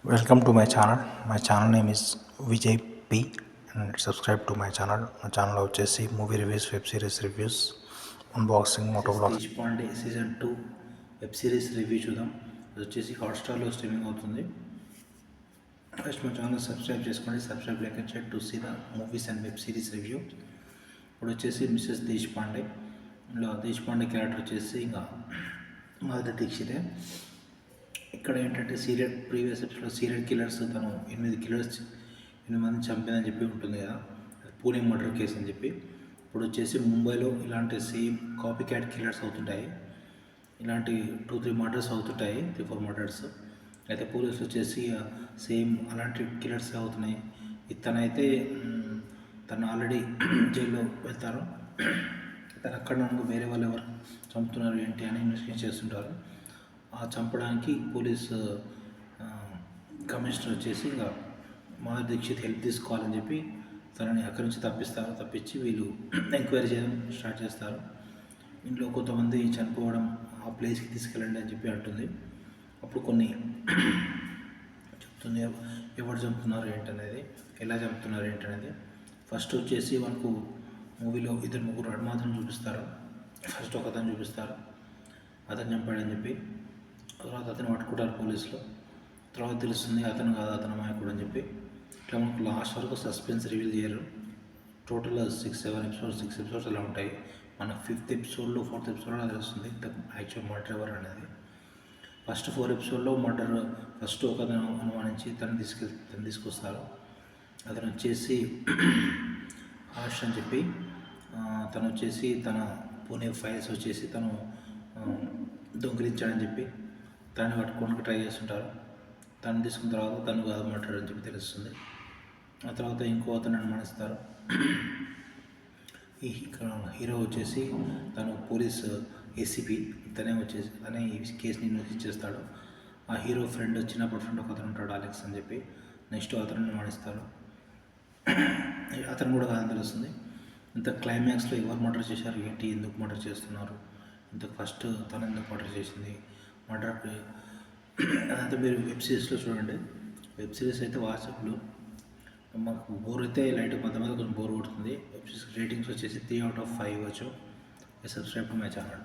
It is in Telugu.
Welcome to my channel. My channel name is Vijay P and subscribe to my channel. My channel వచ్చేసి movie reviews, web series reviews, unboxing, moto blogs. Tej Pandey season 2 web series review చూద్దాం. అది వచ్చేసి హాట్స్టార్లో స్ట్రీమింగ్ అవుతుంది. ఫస్ట్ మా ఛానల్ సబ్స్క్రైబ్ చేసుకోండి. Subscribe like and share to see the movies and web series review. ఇప్పుడు వచ్చేసి మిస్సెస్ తేజ్ పాండే. ఇందులో తేజ్ పాండే క్యారెక్టర్ వచ్చేసి ఇంకా మాధురి దీక్షితే. ఇక్కడ ఏంటంటే ప్రీవియస్ ఎపిసోడ్లో సీరియల్ కిల్లర్స్ తను 8 మంది చంపిందని చెప్పి ఉంటుంది కదా, పూణే మర్డర్ కేసు అని చెప్పి. ఇప్పుడు వచ్చేసి ముంబైలో ఇలాంటి సేమ్ కాపీ క్యాట్ కిల్లర్స్ అవుతుంటాయి. ఇలాంటి 2-3 మర్డర్స్ అవుతుంటాయి, 3-4 మర్డర్స్. అయితే పోలీసులు వచ్చేసి సేమ్ అలాంటి కిల్లర్స్ అవుతున్నాయి. తనైతే తను ఆల్రెడీ జైల్లో వెళ్తారు. తను అక్కడ నుండి వేరే వాళ్ళు ఎవరు చంపుతున్నారు ఏంటి అని ఇన్వెస్టిగేషన్ చేస్తుంటారు. ఆ చంపడానికి పోలీసు కమిషనర్ వచ్చేసి ఇంకా మాధురి దీక్షిత్ హెల్ప్ తీసుకోవాలని చెప్పి తనని అక్కడి నుంచి తప్పించి వీళ్ళు ఎంక్వైరీ చేయడం స్టార్ట్ చేస్తారు. ఇంట్లో కొంతమంది చనిపోవడం, ఆ ప్లేస్కి తీసుకెళ్ళండి అని చెప్పి అంటుంది. అప్పుడు కొన్ని చెప్తుంది ఎవరు చంపుతున్నారు ఏంటనేది, ఎలా చంపుతున్నారు ఏంటనేది. ఫస్ట్ వచ్చేసి మనకు మూవీలో 2-3 మాత్రం చూపిస్తారు. ఫస్ట్ ఒక అతను చూపిస్తారు, అతను చంపాడని చెప్పి. తర్వాత అతను పట్టుకుంటారు పోలీసులు. తర్వాత తెలుస్తుంది అతను కాదు, అతను అమాయకుడు అని చెప్పి. ఇట్లా మనకు లాస్ట్ వరకు సస్పెన్స్ రివీల్ చేయరు. టోటల్ 6-7 ఎపిసోడ్స్ అలా ఉంటాయి. మన 5th ఎపిసోడ్లో 4th ఎపిసోడ్లో తెలుస్తుంది యాక్చువల్ మర్డర్ ఎవరు అనేది. ఫస్ట్ 4 ఎపిసోడ్లో మర్డర్ ఫస్ట్ ఒక అతను అనుమానించి తను తీసుకొస్తారు. అతను వచ్చేసి ఆష్ అని చెప్పి, తను వచ్చేసి తన పూణే ఫైల్స్ వచ్చేసి తను దొంగిలించాడని చెప్పి తనని పట్టుకోవడానికి ట్రై చేస్తుంటారు. తను తీసుకున్న తర్వాత తను కాదు మర్డర్ అని చెప్పి తెలుస్తుంది. ఆ తర్వాత ఇంకో అతను అనుమానిస్తారు. ఈ హీరో వచ్చేసి తను పోలీస్ ఏసీపీ, తనే ఈ కేసుని ఇన్వెస్టిగేట్ చేస్తాడు. ఆ హీరో చిన్నప్పటి ఫ్రెండ్ ఒక అతను ఉంటాడు, అలెక్స్ అని చెప్పి. నెక్స్ట్ అతను అనుమానిస్తారు, అతను కూడా కాదని తెలుస్తుంది. ఇంత క్లైమాక్స్లో ఎవరు మర్డర్ చేశారు ఏంటి, ఎందుకు మర్డర్ చేస్తున్నారు, ఇంత ఫస్ట్ తను ఎందుకు మర్డర్ చేసింది, మర్డర్ అదంతా మీరు వెబ్ సిరీస్లో చూడండి. వెబ్ సిరీస్ అయితే వాట్సాప్లో మాకు బోర్ అయితే లైట్ కొంతమంది కొంచెం బోర్ కొడుతుంది. వెబ్ సిరీస్ రేటింగ్స్ వచ్చేసి 3/5 ఇవ్వచ్చు. Subscribe to my channel.